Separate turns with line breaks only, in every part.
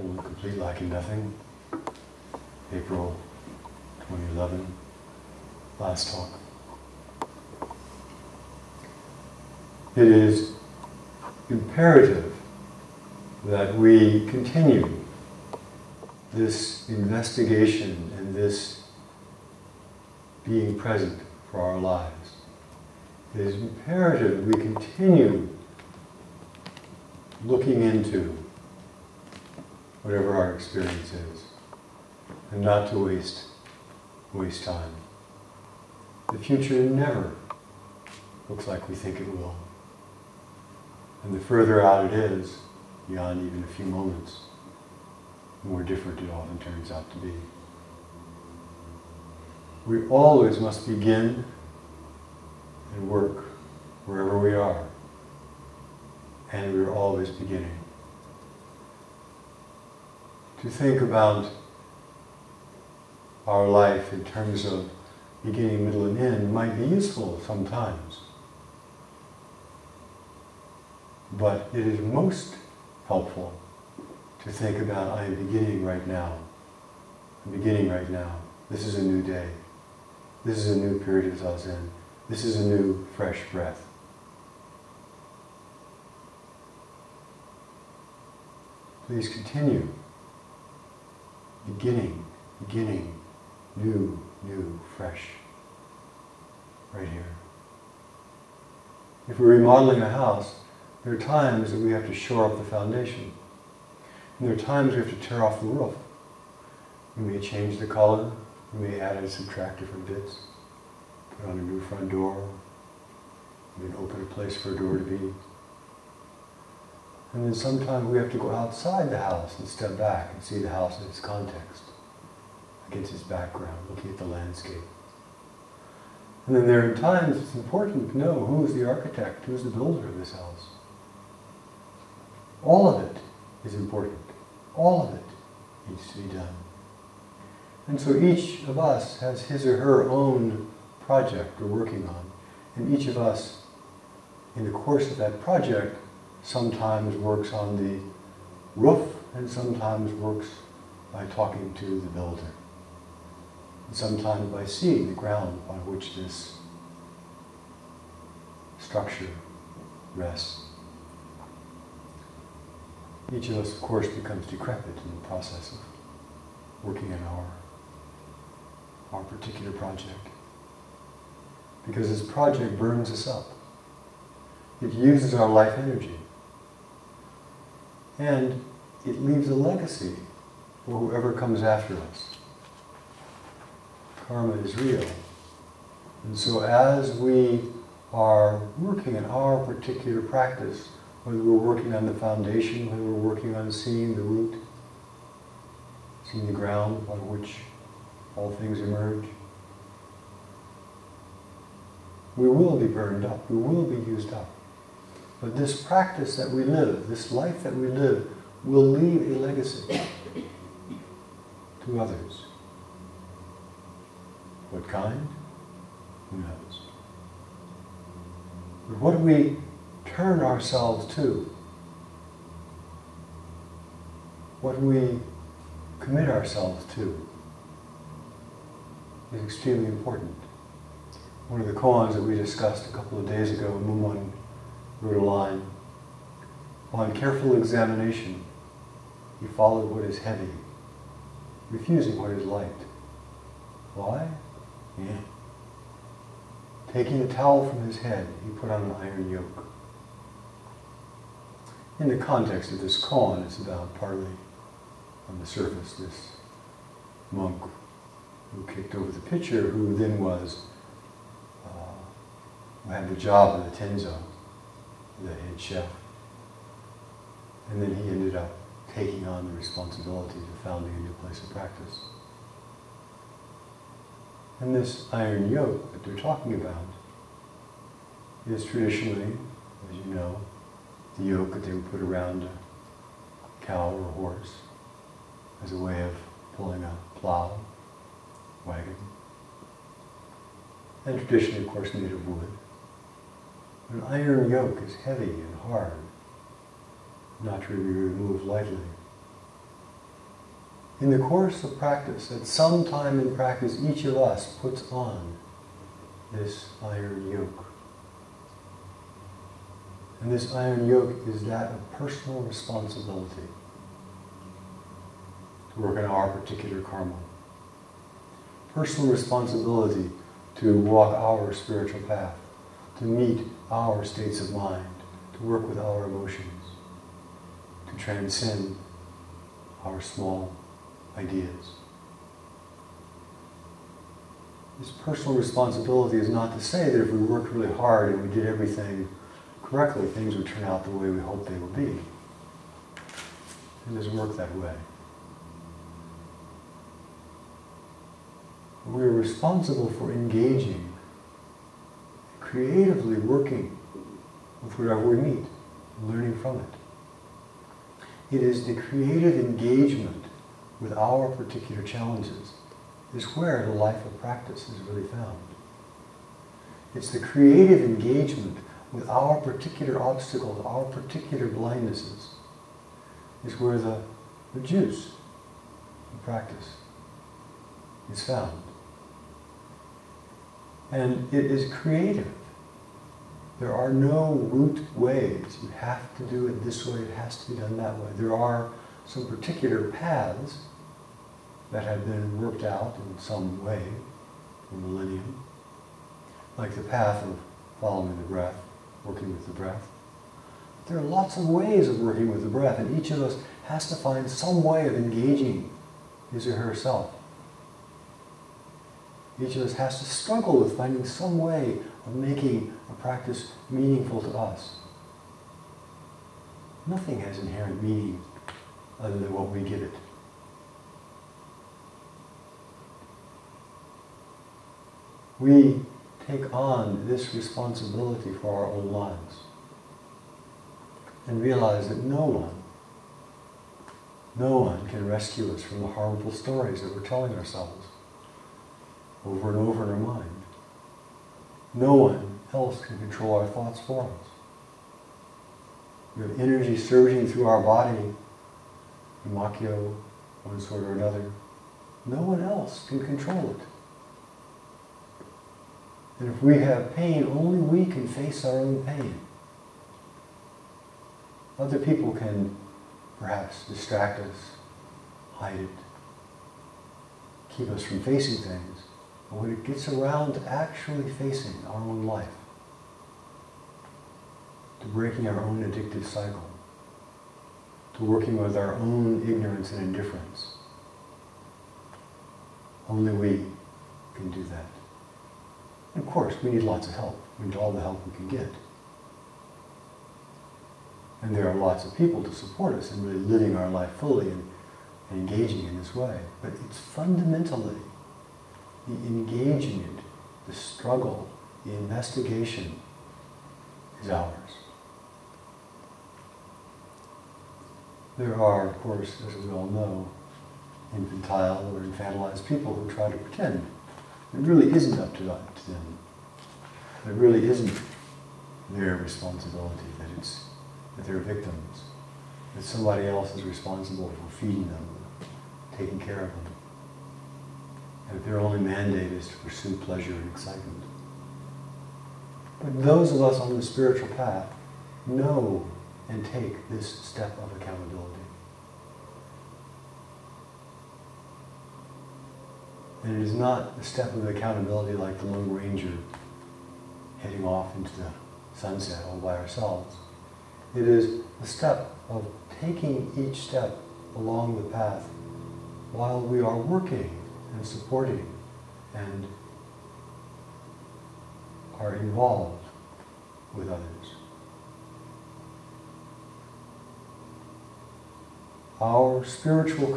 Whole Complete Lacking Nothing, April 2011, last talk. It is imperative that we continue this investigation and this being present for our lives. It is imperative that we continue looking into whatever our experience is, and not to waste time. The future never looks like we think it will. And the further out it is, beyond even a few moments, the more different it often turns out to be. We always must begin and work wherever we are. And we are always beginning. To think about our life in terms of beginning, middle, and end might be useful sometimes. But it is most helpful to think about, I am beginning right now. I'm beginning right now. This is a new day. This is a new period of zazen. This is a new, fresh breath. Please continue. Beginning, new, fresh. Right here. If we're remodeling a house, there are times that we have to shore up the foundation. And there are times we have to tear off the roof. We may change the color, we may add and subtract different bits, put on a new front door, we may open a place for a door to be. And then sometimes we have to go outside the house and step back and see the house in its context, against its background, looking at the landscape. And then there are times it's important to know who is the architect, who is the builder of this house. All of it is important. All of it needs to be done. And so each of us has his or her own project we're working on. And each of us, in the course of that project, sometimes works on the roof and sometimes works by talking to the builder. And sometimes by seeing the ground on which this structure rests. Each of us, of course, becomes decrepit in the process of working on our particular project. Because this project burns us up. It uses our life energy. And it leaves a legacy for whoever comes after us. Karma is real. And so as we are working in our particular practice, whether we're working on the foundation, whether we're working on seeing the root, seeing the ground upon which all things emerge, we will be burned up, we will be used up. But this practice that we live, this life that we live, will leave a legacy to others. What kind? Who knows? But what do we turn ourselves to? What do we commit ourselves to is extremely important. One of the koans that we discussed a couple of days ago, Mumon wrote a line, on careful examination, he followed what is heavy, refusing what is light. Why? Yeah. Taking a towel from his head, he put on an iron yoke. In the context of this koan, it's about partly, on the surface, this monk who kicked over the pitcher, who then was, who had the job of the tenzo, the head chef. And then he ended up taking on the responsibility of founding a new place of practice. And this iron yoke that they're talking about is traditionally, as you know, the yoke that they would put around a cow or a horse as a way of pulling a plow, wagon. And traditionally, of course, made of wood. An iron yoke is heavy and hard, not to be removed lightly. in the course of practice, at some time in practice, each of us puts on this iron yoke. And this iron yoke is that of personal responsibility to work on our particular karma. Personal responsibility to walk our spiritual path, to meet our states of mind, to work with our emotions, to transcend our small ideas. This personal responsibility is not to say that if we worked really hard and we did everything correctly, things would turn out the way we hope they will be. It doesn't work that way. We are responsible for engaging, creatively working with whatever we meet, learning from it. It is the creative engagement with our particular challenges is where the life of practice is really found. It's the creative engagement with our particular obstacles, our particular blindnesses, is where the juice of practice is found. And it is creative. There are no root ways. You have to do it this way, it has to be done that way. There are some particular paths that have been worked out in some way for millennium, like the path of following the breath, working with the breath. There are lots of ways of working with the breath, and each of us has to find some way of engaging his or herself. Each of us has to struggle with finding some way of making a practice meaningful to us. Nothing has inherent meaning other than what we give it. We take on this responsibility for our own lives and realize that no one can rescue us from the harmful stories that we're telling ourselves over and over in our mind. No one else can control our thoughts for us. We have energy surging through our body, makyo, one sort or another. No one else can control it. And if we have pain, only we can face our own pain. Other people can perhaps distract us, hide it, keep us from facing things. But when it gets around to actually facing our own life, to breaking our own addictive cycle, to working with our own ignorance and indifference, only we can do that. And of course, we need lots of help. We need all the help we can get. And there are lots of people to support us in really living our life fully and engaging in this way. But it's fundamentally the engagement, the struggle, the investigation is ours. There are, of course, as we all know, infantile or infantilized people who try to pretend it really isn't up to them. It really isn't their responsibility, that they're victims, that somebody else is responsible for feeding them, taking care of them, and that their only mandate is to pursue pleasure and excitement. But those of us on the spiritual path know and take this step of accountability. And it is not a step of accountability like the Lone Ranger heading off into the sunset all by ourselves. It is a step of taking each step along the path while we are working and supporting and are involved with others. Our spiritual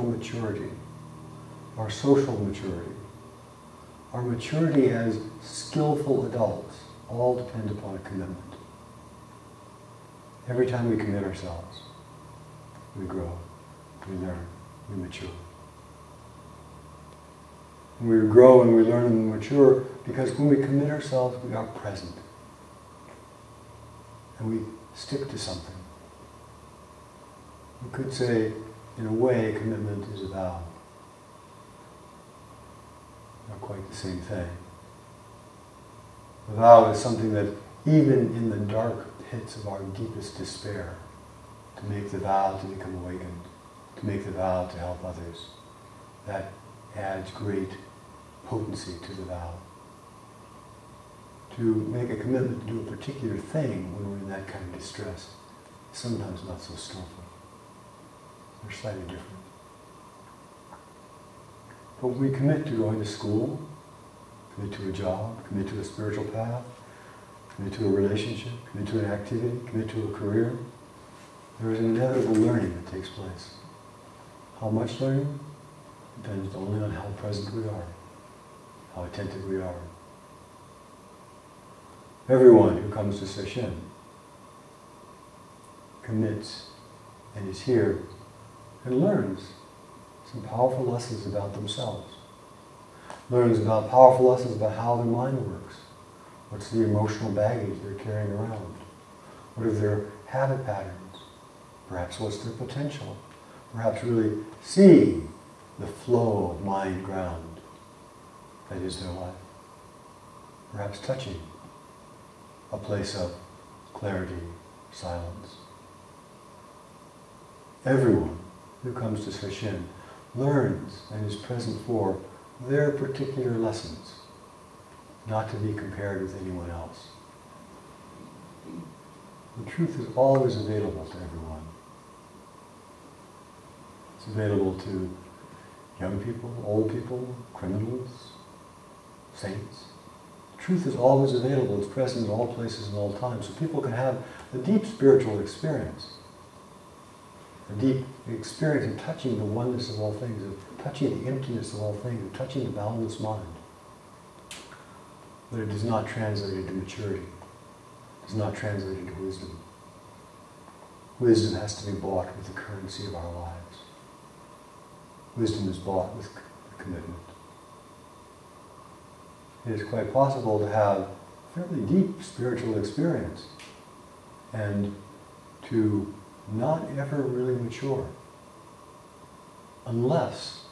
maturity, our social maturity, our maturity as skillful adults all depend upon a commitment. Every time we commit ourselves, we grow, we learn, we mature. And we grow and we learn and we mature because when we commit ourselves, we are present. And we stick to something. We could say, in a way, commitment is a vow. Not quite the same thing. A vow is something that, even in the dark pits of our deepest despair, to make the vow to become awakened, to make the vow to help others, that adds great potency to the vow. To make a commitment to do a particular thing when we're in that kind of distress is sometimes not so skillful. They're slightly different. But when we commit to going to school, commit to a job, commit to a spiritual path, commit to a relationship, commit to an activity, commit to a career, there is an inevitable learning that takes place. How much learning? Depends only on how present we are, how attentive we are. Everyone who comes to Sesshin commits and is here and learns some powerful lessons about themselves. Learns about powerful lessons about how their mind works. What's the emotional baggage they're carrying around? What are their habit patterns? Perhaps what's their potential? Perhaps really seeing the flow of mind ground that is their life. Perhaps touching a place of clarity, silence. Everyone who comes to Sesshin learns and is present for their particular lessons, not to be compared with anyone else. The truth is always available to everyone. It's available to young people, old people, criminals, saints. Truth is always available. It's present in all places and all times. So people can have a deep spiritual experience. A deep experience in touching the oneness of all things, of touching the emptiness of all things, of touching the boundless mind. But it does not translate into maturity. It does not translate into wisdom. Wisdom has to be bought with the currency of our lives. Wisdom is bought with commitment. It is quite possible to have a fairly deep spiritual experience and to not ever really mature unless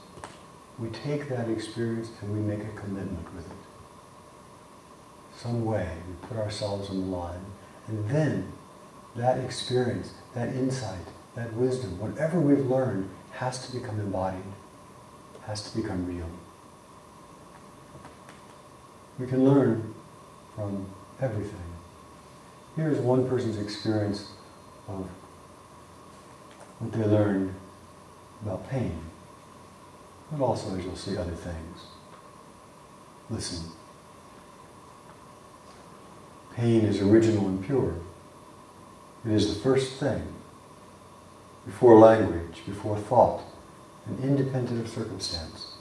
we take that experience and we make a commitment with it. Some way we put ourselves on the line, and then that experience, that insight, that wisdom, whatever we've learned has to become embodied, has to become real. We can learn from everything. Here's one person's experience of what they learned about pain, but also, as you'll see, other things. Listen. Pain is original and pure. It is the first thing, before language, before thought, and independent of circumstance.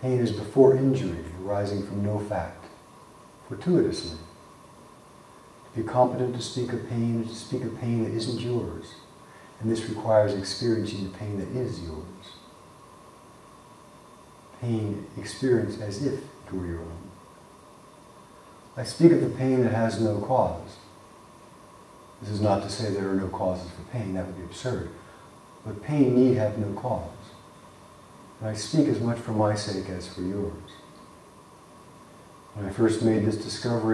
Pain is before injury, arising from no fact, fortuitously. To be competent to speak of pain is to speak of pain that isn't yours, and this requires experiencing the pain that is yours. Pain experienced as if it were your own. I speak of the pain that has no cause. This is not to say there are no causes for pain, that would be absurd. But pain need have no cause. And I speak as much for my sake as for yours. When I first made this discovery,